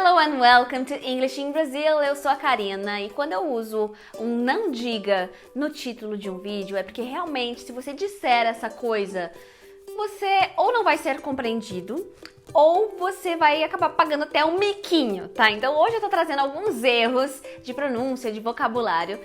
Hello and welcome to English in Brazil. Eu sou a Karina e quando eu uso um não diga no título de um vídeo é porque realmente se você disser essa coisa, você ou não vai ser compreendido ou você vai acabar pagando até um miquinho, tá? Então hoje eu tô trazendo alguns erros de pronúncia, de vocabulário,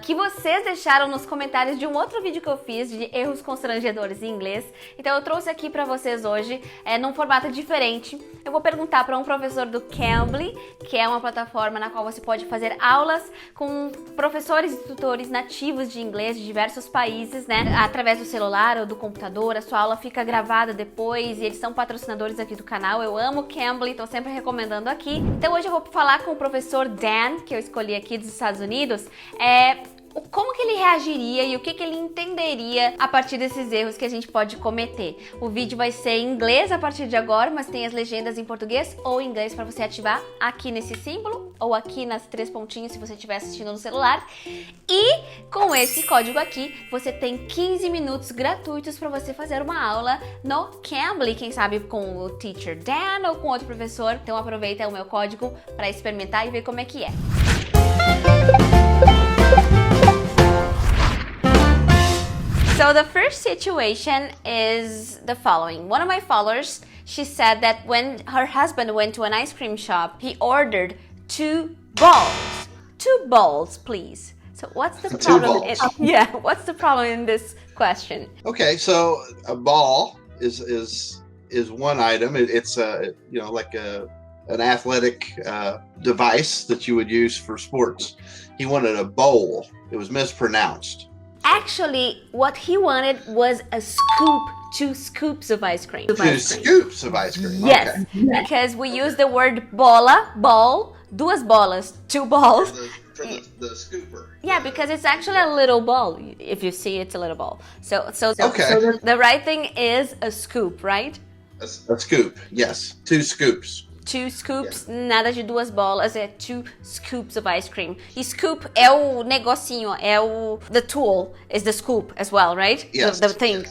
que vocês deixaram nos comentários de um outro vídeo que eu fiz de erros constrangedores em inglês. Então eu trouxe aqui pra vocês hoje, num formato diferente. Eu vou perguntar para um professor do Cambly, que é uma plataforma na qual você pode fazer aulas com professores e tutores nativos de inglês de diversos países, né? Através do celular ou do computador, a sua aula fica gravada depois e eles são patrocinadores aqui do canal. Eu amo Cambly, tô sempre recomendando aqui. Então hoje eu vou falar com o professor Dan, que eu escolhi aqui dos Estados Unidos, como que ele reagiria e o que ele entenderia a partir desses erros que a gente pode cometer. O vídeo vai ser em inglês a partir de agora, mas tem as legendas em português ou em inglês para você ativar aqui nesse símbolo ou aqui nas 3 pontinhos se você estiver assistindo no celular. E com esse código aqui, você tem 15 minutos gratuitos para você fazer uma aula no Cambly, quem sabe com o teacher Dan ou com outro professor. Então aproveita o meu código para experimentar e ver como é que é. So the first situation is the following. One of my followers, she said that when her husband went to an ice cream shop, he ordered 2 balls. 2 balls, please. So what's the problem? What's the problem in this question? Okay, so a ball is one item. It's like an athletic device that you would use for sports. He wanted a bowl. It was mispronounced. Actually, what he wanted was a scoop, 2 scoops of ice cream. 2 scoops of ice cream. Yes, okay. Because we use the word bola, ball, 2 bolas, 2 balls. For the scooper. Yeah, because it's actually a little ball. If you see, it's a little ball. So Okay. the right thing is a scoop, right? A scoop, yes. 2 scoops. 2 scoops, nada de 2 bolas, é 2 scoops of ice cream. E scoop é o negocinho, é o... The tool is the scoop as well, right? Yes. The thing.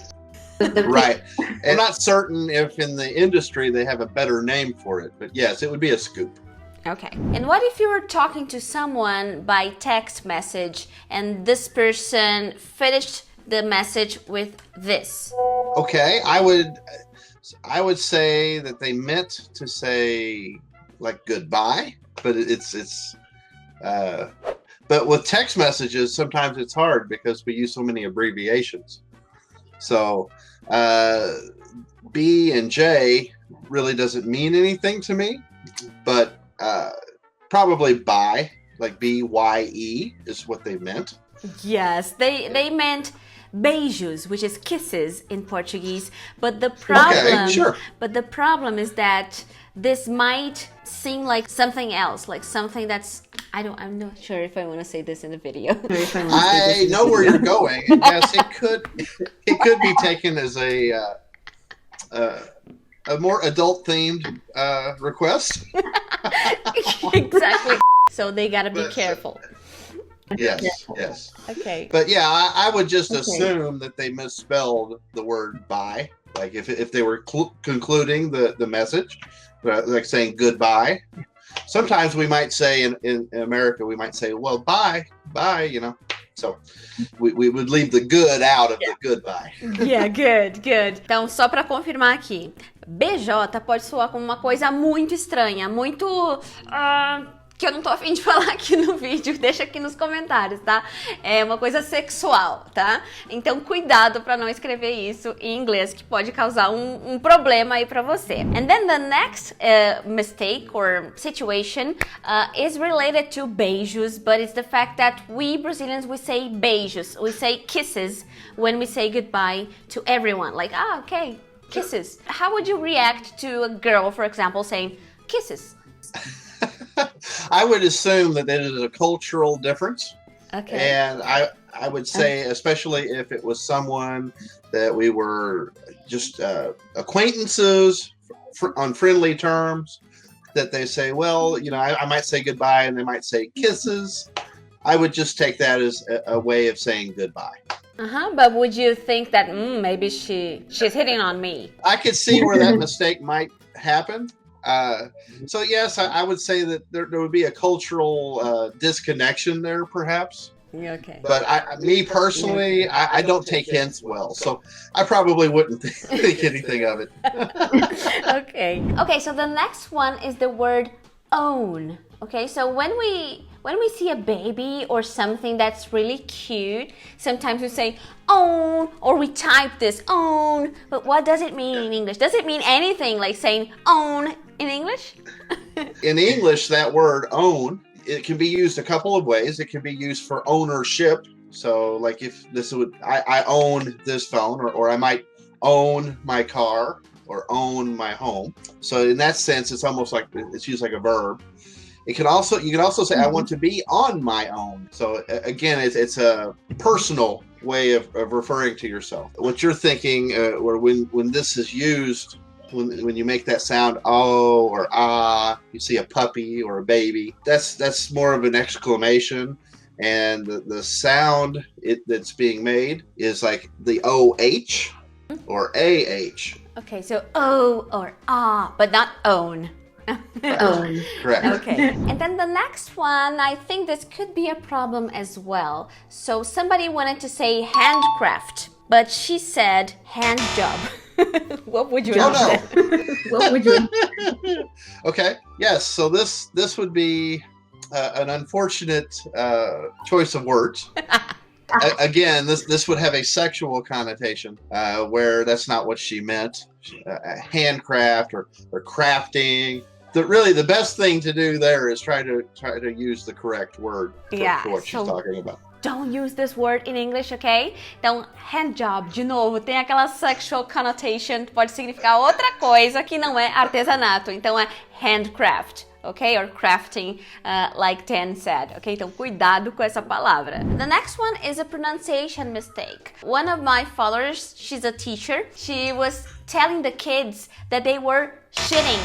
Yes. Right. I'm not certain if in the industry they have a better name for it, but yes, it would be a scoop. Okay. And what if you were talking to someone by text message and this person finished the message with this? Okay, I would say that they meant to say like goodbye, but but with text messages sometimes it's hard because we use so many abbreviations. So B and J really doesn't mean anything to me, but probably bye, like BYE is what they meant. Yes, they meant beijos, which is kisses in Portuguese, but the problem is that this might seem like something else, like something that's I'm not sure if I want to say this in the video. I know where you're going. Yes, it could be taken as a more adult themed request. Exactly. So they gotta be careful. Yes. Okay. But yeah, I would just assume that they misspelled the word bye. Like if they were concluding the message, like saying goodbye. Sometimes we might say in America, we might say, well, bye, you know. So we would leave the good out of the goodbye. Yeah, good. Então, só para confirmar aqui, BJ pode soar como uma coisa muito estranha, muito... que eu não tô a fim de falar aqui no vídeo, deixa aqui nos comentários, tá? É uma coisa sexual, tá? Então cuidado pra não escrever isso em inglês, que pode causar um problema aí pra você. And then the next mistake or situation is related to beijos, but it's the fact that we Brazilians, we say beijos, we say kisses when we say goodbye to everyone. Like, okay, kisses. How would you react to a girl, for example, saying kisses? I would assume that is a cultural difference. Okay. And I would say, especially if it was someone that we were just acquaintances on friendly terms, that they say, well, you know, I might say goodbye and they might say kisses. I would just take that as a way of saying goodbye. But would you think that maybe she's hitting on me? I could see where that mistake might happen. So yes, I would say that there would be a cultural disconnection there, perhaps. Okay. But me personally, I don't take hints well, so I probably wouldn't think anything of it. Okay, so the next one is the word own. Okay, so when we see a baby or something that's really cute, sometimes we say own, or we type this own, but what does it mean in English? Does it mean anything like saying own in English? In English, that word own, it can be used a couple of ways. It can be used for ownership. So like if I own this phone, or I might own my car or own my home. So in that sense, it's almost like it's used like a verb. You can also say, I want to be on my own. So again, it's a personal way of referring to yourself. What you're thinking, or when this is used, when you make that sound, oh or ah, you see a puppy or a baby, that's more of an exclamation. And the sound that's being made is like the OH or AH. Okay, so O or ah, but not own. Own. Correct. Okay. And then the next one, I think this could be a problem as well. So somebody wanted to say handcraft, but she said hand job. What would you have said? What would you? Okay. Yes. So this would be an unfortunate choice of words. Again, this would have a sexual connotation, where that's not what she meant. Handcraft or crafting. Really, the best thing to do there is try to use the correct word for what she's talking about. Don't use this word in English, ok? Então, hand job, de novo, tem aquela sexual connotation, pode significar outra coisa que não é artesanato. Então, é handcraft, ok? Or crafting, like Dan said, ok? Então, cuidado com essa palavra. The next one is a pronunciation mistake. One of my followers, she's a teacher, she was telling the kids that they were shitting.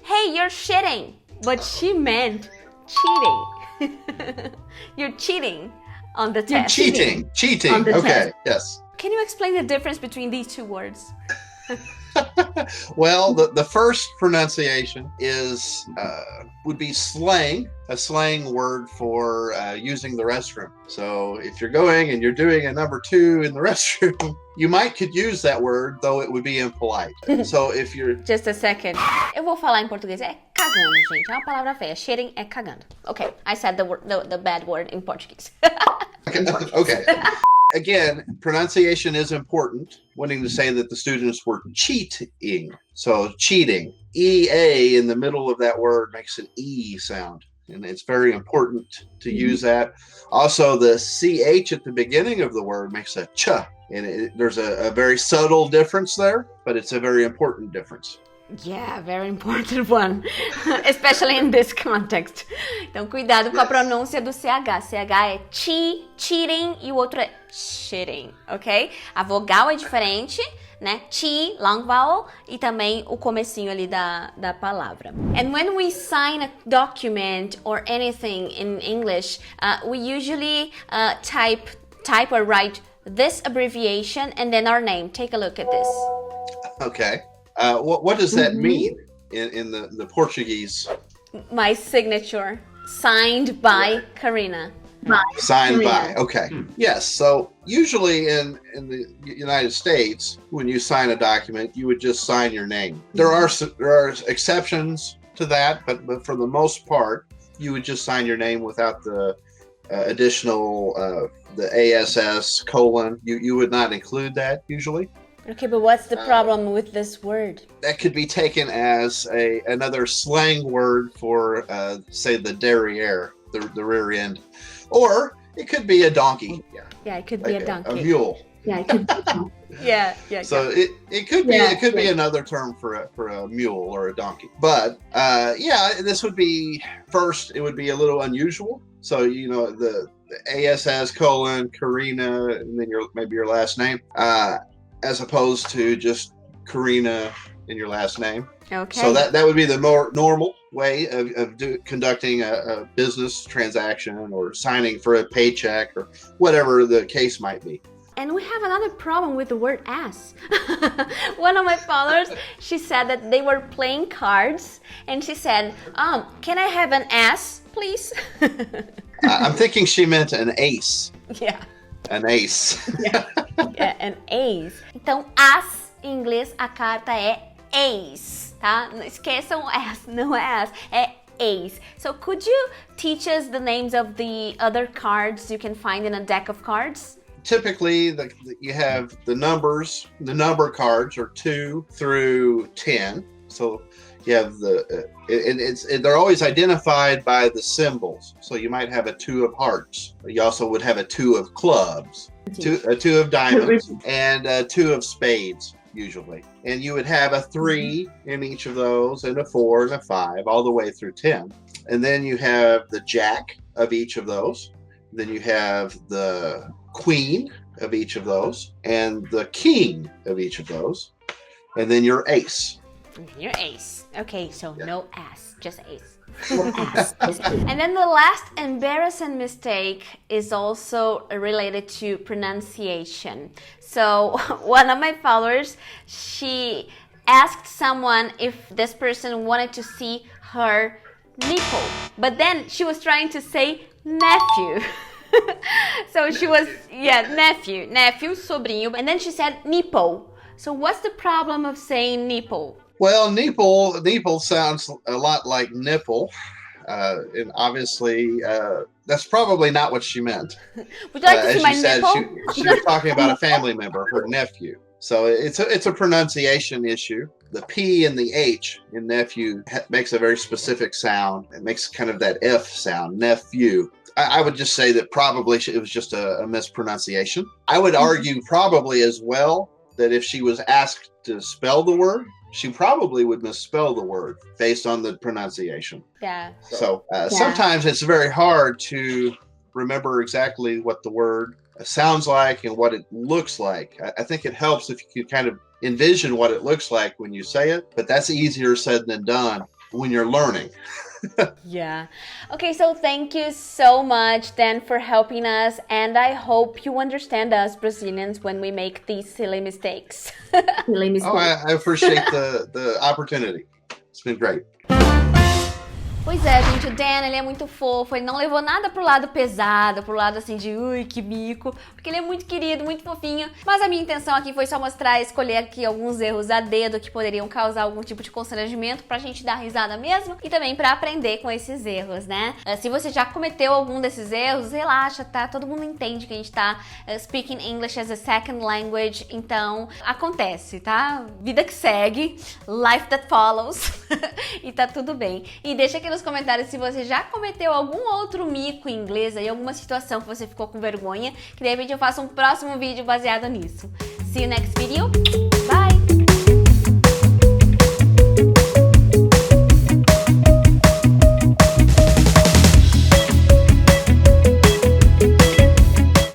Hey, you're shitting. But she meant cheating. You're cheating on the test. Cheating. Okay, test. Yes. Can you explain the difference between these two words? Well, the first pronunciation is would be slang, a slang word for using the restroom. So if you're going and you're doing a number 2 in the restroom, you could use that word, though it would be impolite. So if you're... Just a second. Eu vou falar em português. É cagando, gente. É uma palavra feia. Shitting é cagando. Okay, I said the bad word in Portuguese. Okay. Again, pronunciation is important, wanting to say that the students were cheating. So cheating. EA in the middle of that word makes an E sound. And it's very important to use that. Also, the CH at the beginning of the word makes a ch. And there's a very subtle difference there, but it's a very important difference. Yeah, very important one, especially in this context. Então, cuidado com a pronúncia do CH. CH é cheating, e o outro é shitting, ok? A vogal é diferente, né? Chi, long vowel, e também o comecinho ali da palavra. And when we sign a document or anything in English, we usually type or write this abbreviation and then our name. Take a look at this. Okay. What does that mean in the Portuguese? My signature, signed by CARINA. Signed by, okay. Yes, so usually in the United States, when you sign a document, you would just sign your name. There are exceptions to that, but for the most part, you would just sign your name without the additional, the ASS colon. You would not include that usually. Okay, but what's the problem with this word? That could be taken as another slang word for, say, the derriere, the rear end. Or it could be a donkey. Yeah, it could be a donkey. A mule. Yeah, it could be. Yeah. So it could be another term for a mule or a donkey. But this would be first. It would be a little unusual. So the ASS colon CARINA and then maybe your last name, as opposed to just CARINA in your last name. Okay. So that would be the more normal way of conducting a business transaction or signing for a paycheck or whatever the case might be. And we have another problem with the word as. One of my followers, she said that they were playing cards, and she said, can I have an as, please? I'm thinking she meant an ace. Yeah. An ace. Yeah, an ace. Então, as, em inglês, a carta é ace, tá? Não esqueçam as, não é as, é ace. So, could you teach us the names of the other cards you can find in a deck of cards? Typically, you have the numbers. The number cards are 2 through 10. So you have they're always identified by the symbols. So you might have a 2 of hearts. You also would have a 2 of clubs, a 2 of diamonds, and a 2 of spades, usually. And you would have a 3 in each of those, and a 4 and a 5, all the way through 10. And then you have the jack of each of those. Then you have the queen of each of those, and the king of each of those, and then your ace. Your ace. Okay, so no ass, just ace. Ass. And then the last embarrassing mistake is also related to pronunciation. So one of my followers, she asked someone if this person wanted to see her nipple, but then she was trying to say nephew. So she was, nephew, sobrinho, and then she said nipple. So what's the problem of saying nipple? Well, nipple sounds a lot like nipple, and obviously that's probably not what she meant. Would you like to see my nipple? She was talking about a family member, her nephew. So it's a pronunciation issue. The P and the H in nephew makes a very specific sound. It makes kind of that F sound, nephew. I would just say that probably it was just a mispronunciation. I would argue probably as well that if she was asked to spell the word, she probably would misspell the word based on the pronunciation. Yeah. So sometimes it's very hard to remember exactly what the word sounds like and what it looks like. I think it helps if you can kind of envision what it looks like when you say it, but that's easier said than done when you're learning. Yeah. Okay, so thank you so much, Dan, for helping us, and I hope you understand us Brazilians when we make these silly mistakes. Oh, I appreciate the opportunity. It's been great. Pois é, gente, o Dan, ele é muito fofo, ele não levou nada pro lado pesado, pro lado assim de ui, que mico, porque ele é muito querido, muito fofinho, mas a minha intenção aqui foi só mostrar, escolher aqui alguns erros a dedo que poderiam causar algum tipo de constrangimento pra gente dar risada mesmo e também pra aprender com esses erros, né? Se você já cometeu algum desses erros, relaxa, tá? Todo mundo entende que a gente tá speaking English as a second language, então acontece, tá? Vida que segue, life that follows, e tá tudo bem. E deixa aqui nos comentários se você já cometeu algum outro mico em inglês aí, alguma situação que você ficou com vergonha, que de repente eu faço um próximo vídeo baseado nisso. See you next video!